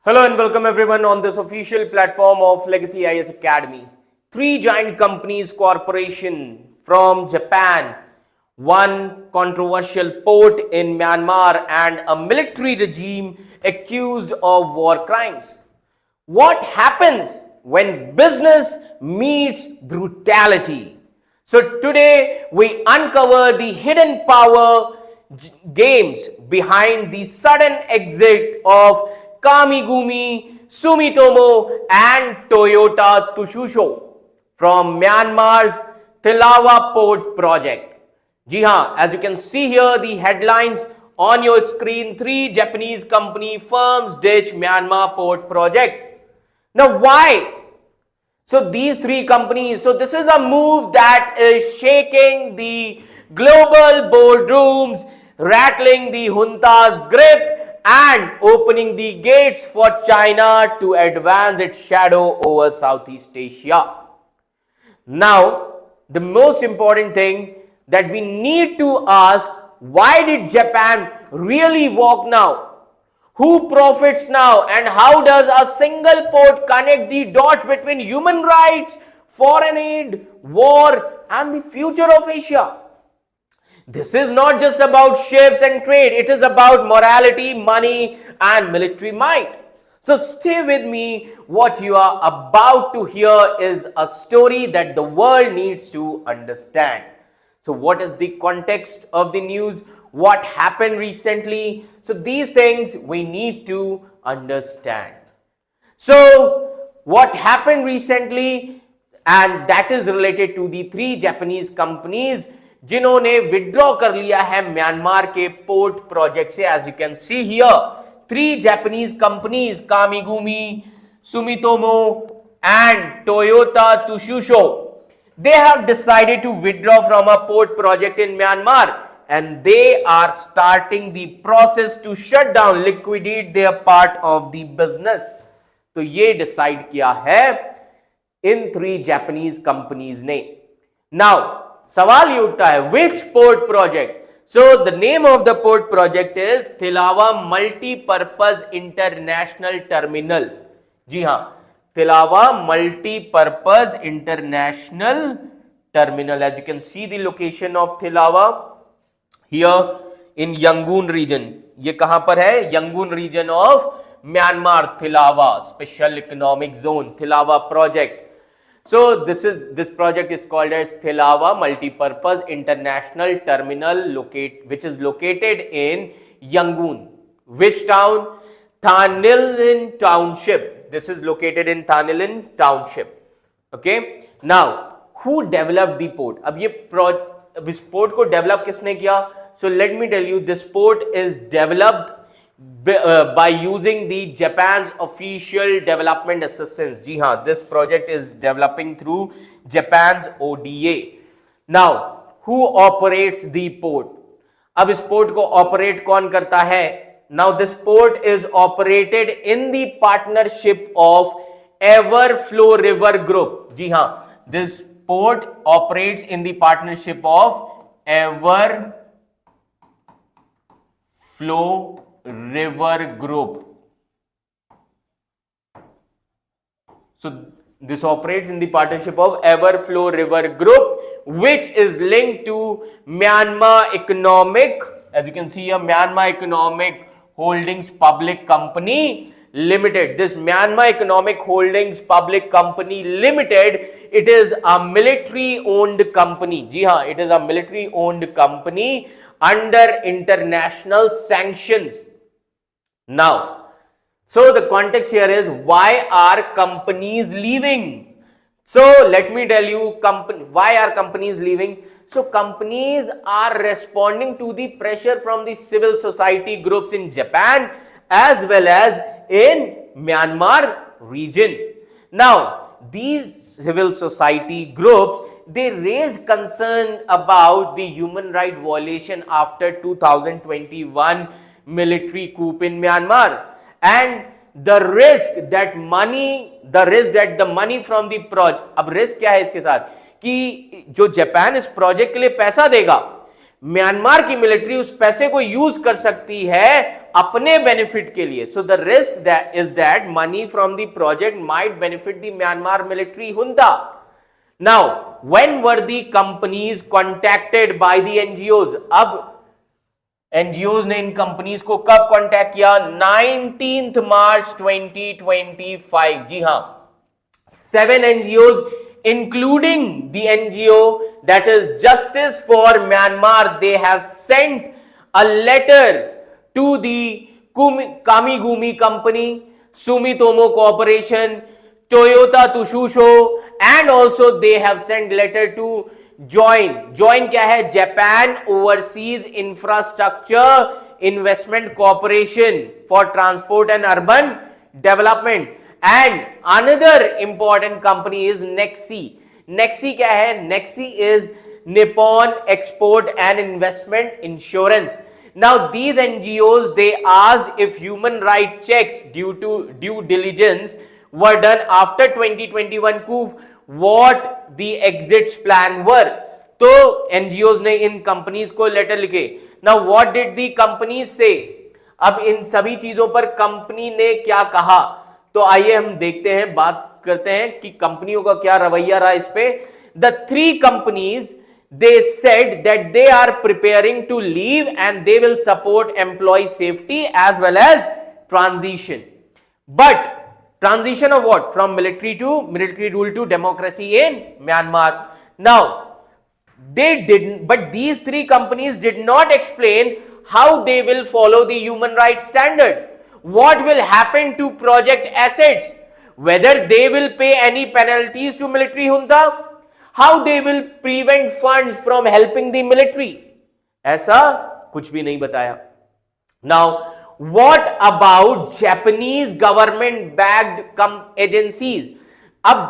Hello and welcome everyone on this official platform of Legacy IAS Academy. Three giant companies corporation from Japan, one controversial port in Myanmar and a military regime accused of war crimes. What happens when business meets brutality? So today we uncover the hidden power games behind the sudden exit of Kamigumi, Sumitomo and Toyota Tsusho from Myanmar's Thilawa port project. जी हाँ, as you can see here the headlines on your screen, three Japanese company firms ditch Myanmar port project. Now why? So these three companies, so this is a move that is shaking the global boardrooms, rattling the junta's grip and opening the gates for China to advance its shadow over Southeast Asia. Now, the most important thing that we need to ask, why did Japan really walk now? Who profits now, and how does a single port connect the dots between human rights, foreign aid, war and the future of Asia? This is not just about ships and trade, it is about morality, money and military might. So stay with me. What you are about to hear is a story that the world needs to understand. So what is the context of the news? What happened recently? So these things we need to understand. So what happened recently, and that is related to the three Japanese companies जिन्होंने withdraw कर लिया है Myanmar के port project से. As you can see here, three Japanese companies, Kamigumi, Sumitomo and Toyota Tsusho, they have decided to withdraw from a port project in Myanmar and they are starting the process to shut down, liquidate their part of the business. तो ये decide किया है in three Japanese companies ने. Now सवाल ये उठता है, which port project? So the name of the port project is Thilawa Multi-Purpose International Terminal. जी हाँ, Thilawa Multi-Purpose International Terminal. As you can see the location of Thilawa here in Yangon region. ये कहां पर है? Yangon region of Myanmar. Thilawa Special Economic Zone, Thilawa project. So this project is called as Thilawa Multi-Purpose International Terminal, which is located in Yangon. Which town? Thanilin Township. This is located in Thanilin Township. Okay. Now, who developed the port? अब इस port को develop किसने किया? So let me tell you, this port is developed by using the Japan's official development assistance. जी हाँ, this project is developing through Japan's ODA. Now, who operates the port? अब इस port को operate कौन करता है? Now, this port is operated in the partnership of Everflow River Group. जी हाँ, this port operates in the partnership of Everflow River Group. So this operates in the partnership of Everflow River Group, which is linked to Myanmar Economic, as you can see here, Myanmar Economic Holdings Public Company Limited. This Myanmar Economic Holdings Public Company Limited, it is a military owned company. जी हाँ, it is a military owned company under international sanctions. Now, so the context here is, why are companies leaving? So let me tell you, why are companies leaving? So companies are responding to the pressure from the civil society groups in Japan as well as in Myanmar region. Now, these civil society groups, they raise concern about the human right violation after 2021 military coup in Myanmar and the risk that the money from the project. अब risk क्या है इसके साथ कि जो Japan इस project के लिए पैसा देगा, म्यांमार की मिलिट्री उस पैसे को यूज कर सकती है अपने बेनिफिट के लिए. So the risk is that money from the project might benefit the Myanmar military junta. Now when were the companies contacted by the NGOs. अब एनजीओज ने इन कंपनीज को कब कॉन्टैक्ट किया? 19 मार्च 2025. जी हां, 7 NGOs including the NGO that is Justice for Myanmar, they have sent a letter to the Kamigumi company, Sumitomo Corporation, Toyota Tsusho, and also they have sent letter to join क्या है? Japan Overseas Infrastructure Investment Corporation for Transport and Urban Development. And another important company is Nexi. Nexi क्या है? Nexi is Nippon Export and Investment Insurance. Now these NGOs, they asked if human rights checks due to due diligence were done after 2021 coup, what the exits plan were. तो NGOs ने इन companies को letter लिखे. Now what did the companies say? अब इन सभी चीजों पर company ने क्या कहा, तो आइए हम देखते हैं, बात करते हैं कि कंपनियों का क्या रवैया रहा इस पे. The 3 companies they said that they are preparing to leave and they will support employee safety as well as transition. But transition of what? From military rule to democracy in Myanmar. Now they didn't, but these 3 companies did not explain how they will follow the human rights standard. What will happen to project assets? Whether they will pay any penalties to military junta? How they will prevent funds from helping the military? ऐसा कुछ भी नहीं बताया. Now, what about Japanese government backed agencies? अब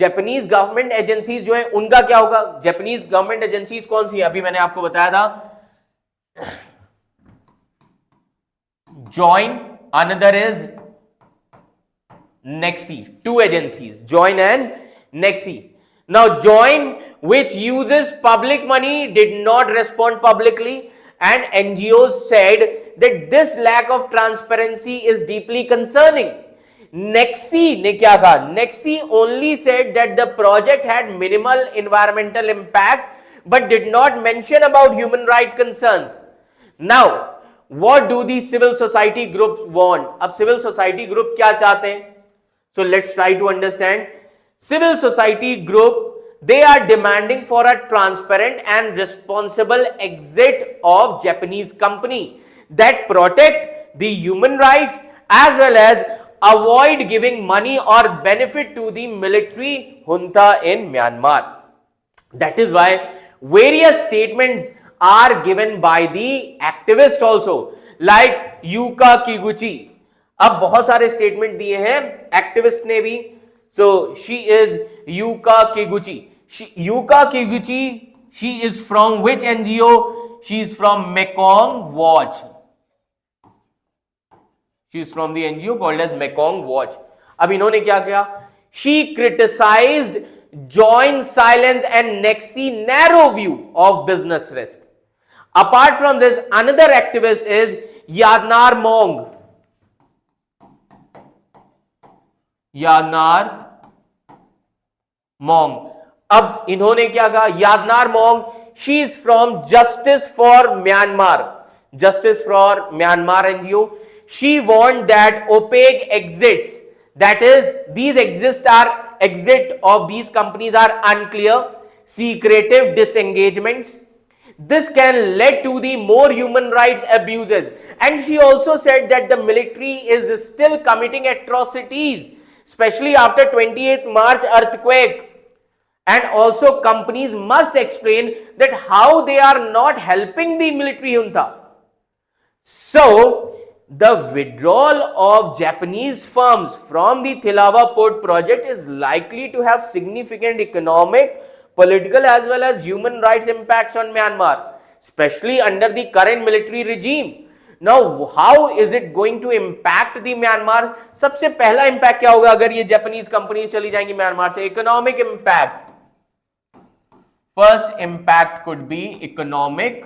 Japanese government agencies जो है उनका क्या होगा? Japanese government agencies कौन सी है? अभी मैंने आपको बताया था. Join, another is Nexi. 2 agencies, Join and Nexi. Now Join, which uses public money, did not respond publicly, and NGOs said that this lack of transparency is deeply concerning. Nexi ने क्या कहा? Nexi only said that the project had minimal environmental impact but did not mention about human rights concerns. Now what do the civil society groups want? अब civil society group क्या चाहते हैं? So let's try to understand. Civil society group, they are demanding for a transparent and responsible exit of Japanese company that protect the human rights as well as avoid giving money or benefit to the military junta in Myanmar. That is why various statements are given by the activist also, like Yuka Kiguchi. अब बहुत सारे statement दिए हैं activist ने भी. So she is Yuka Kiguchi. Yuka Kiguchi, she is from which NGO? She is from Mekong Watch. She is from the NGO called as Mekong Watch. अब इन्होंने क्या किया? She criticized Join silence and Nexi narrow view of business risk. Apart from this, another activist is Yanar Mong. यादनार मोंग. अब इन्होंने क्या कहा? Yadanar Maung, she is from Justice for Myanmar. Justice for Myanmar NGO. She want that OPEC exits, that is these exit of these companies are unclear, secretive disengagements. This can lead to the more human rights abuses. And she also said that the military is still committing atrocities, especially after 28th March earthquake. And also companies must explain that how they are not helping the military junta. So the withdrawal of Japanese firms from the Thilawa port project is likely to have significant economic, political as well as human rights impacts on Myanmar, especially under the current military regime. Now how is it going to impact the Myanmar? सबसे पहला impact क्या होगा अगर ये Japanese companies चली जाएंगी Myanmar से? Economic impact. First impact could be economic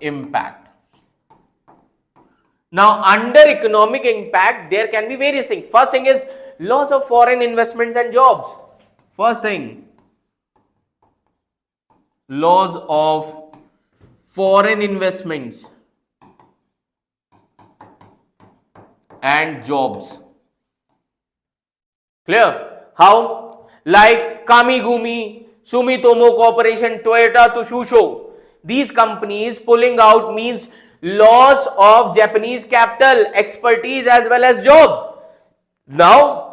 impact. Now, under economic impact, there can be various things. First thing is loss of foreign investments and jobs. First thing, loss of foreign investments and jobs. Clear? How? Like Kamigumi, Sumitomo Corporation, Toyota, Tsusho. These companies pulling out means loss of Japanese capital, expertise as well as jobs. Now,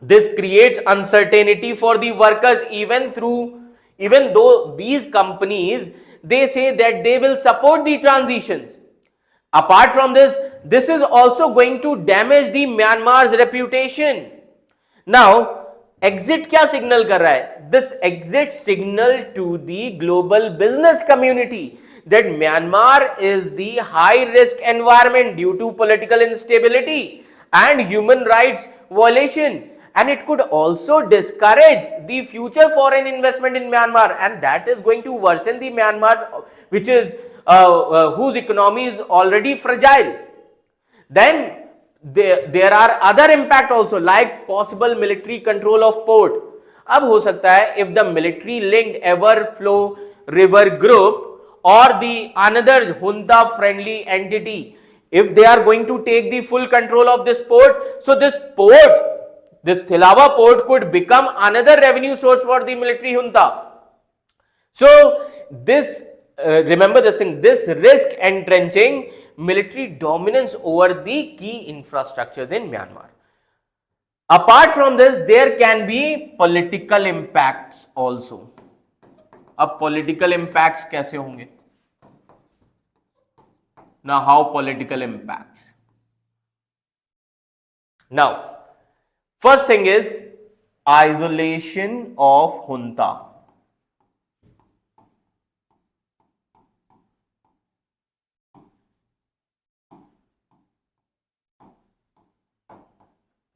this creates uncertainty for the workers even though these companies, they say that they will support the transitions. Apart from this, this is also going to damage the Myanmar's reputation. Now, exit क्या signal कर रहा है? This exit signal to the global business community that Myanmar is the high risk environment due to political instability and human rights violation, and it could also discourage the future foreign investment in Myanmar, and that is going to worsen the Myanmar's, which is whose economy is already fragile. Then there are other impact also, like possible military control of port. अब हो सकता है if the military linked ever flow river group or the another junta friendly entity, if they are going to take the full control of this port, so this Thilawa port could become another revenue source for the military junta. So this remember this thing, this risk entrenching military dominance over the key infrastructures in Myanmar. Apart from this, there can be political impacts also. अब political impacts कैसे होंगे? Now, how political impacts? Now, first thing is isolation of junta.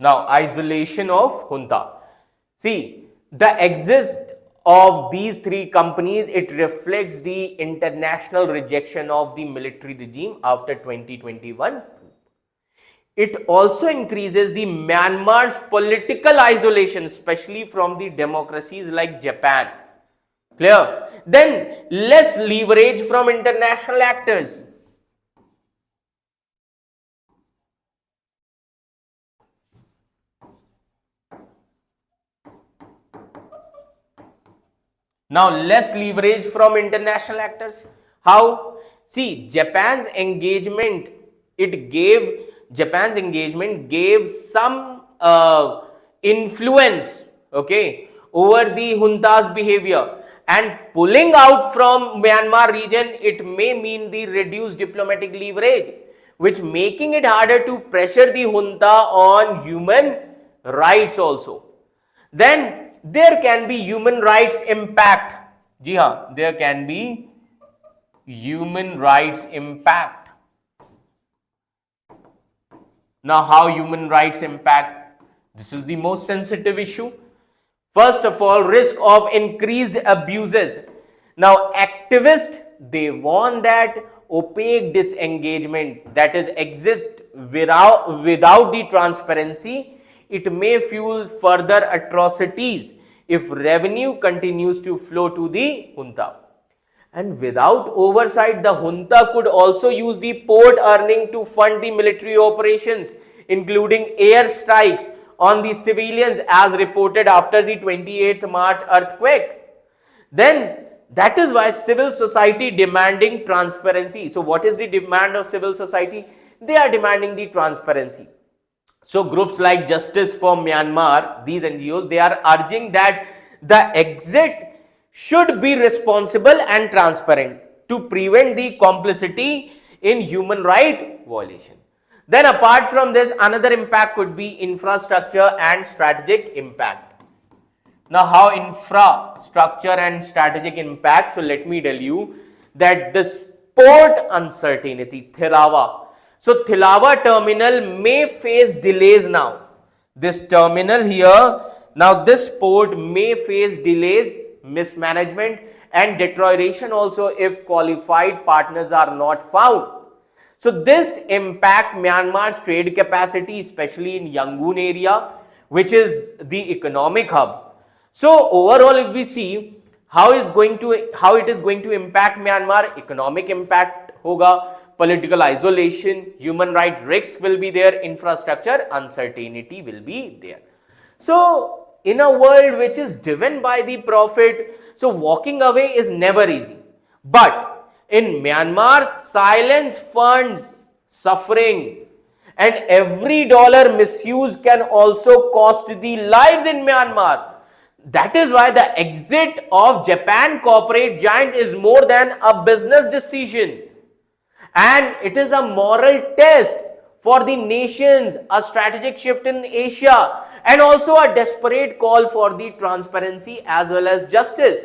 Now, isolation of junta. See, the exist of these three companies, it reflects the international rejection of the military regime after 2021. It also increases the Myanmar's political isolation, especially from the democracies like Japan. Clear? Then, less leverage from international actors. Now, less leverage from international actors. How? See, Japan's engagement gave some influence, okay, over the junta's behavior, and pulling out from Myanmar region, it may mean the reduced diplomatic leverage, which making it harder to pressure the junta on human rights also. Then there can be human rights impact. Ji haan, there can be human rights impact. Now, how human rights impact? This is the most sensitive issue. First of all, risk of increased abuses. Now, activists, they warn that opaque disengagement, that is exit without the transparency, it may fuel further atrocities if revenue continues to flow to the junta. And without oversight, the junta could also use the port earning to fund the military operations, including air strikes on the civilians as reported after the 28th March earthquake. Then that is why civil society demanding transparency. So what is the demand of civil society? They are demanding the transparency. So groups like Justice for Myanmar, these NGOs, they are urging that the exit should be responsible and transparent to prevent the complicity in human right violation. Then apart from this, another impact could be infrastructure and strategic impact. Now, how infrastructure and strategic impact? So let me tell you that this port uncertainty, Thilawa. So Thilawa terminal may face delays now. This terminal here, now this port may face delays, mismanagement and deterioration also if qualified partners are not found. So this impact Myanmar's trade capacity, especially in Yangon area, which is the economic hub. So overall, if we see how it is going to impact Myanmar, economic impact hoga, political isolation, human rights risks will be there, infrastructure uncertainty will be there. So in a world which is driven by the profit, so walking away is never easy. But in Myanmar, silence funds suffering, and every dollar misused can also cost the lives in Myanmar. That is why the exit of Japan corporate giants is more than a business decision, and it is a moral test for the nations, a strategic shift in Asia, and also a desperate call for the transparency as well as justice.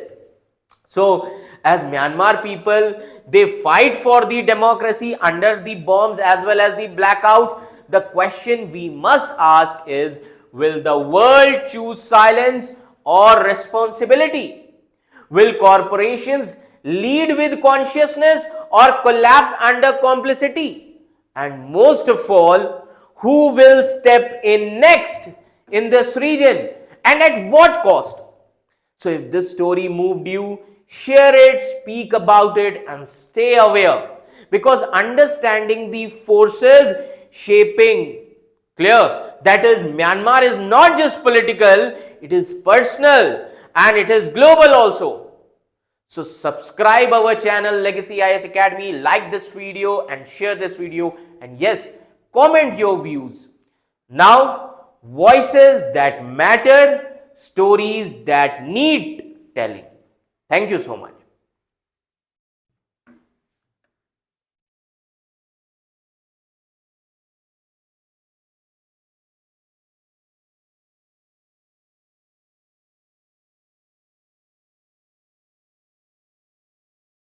So as Myanmar people, they fight for the democracy under the bombs as well as the blackouts. The question we must ask is, will the world choose silence or responsibility? Will corporations lead with consciousness or collapse under complicity? And most of all, who will step in next in this region and at what cost? So if this story moved you, share it, speak about it, and stay aware, because understanding the forces shaping clear that is Myanmar is not just political, it is personal and it is global also. So subscribe our channel Legacy IAS Academy, like this video and share this video, and yes, comment your views. Now, voices that matter, stories that need telling. Thank you so much.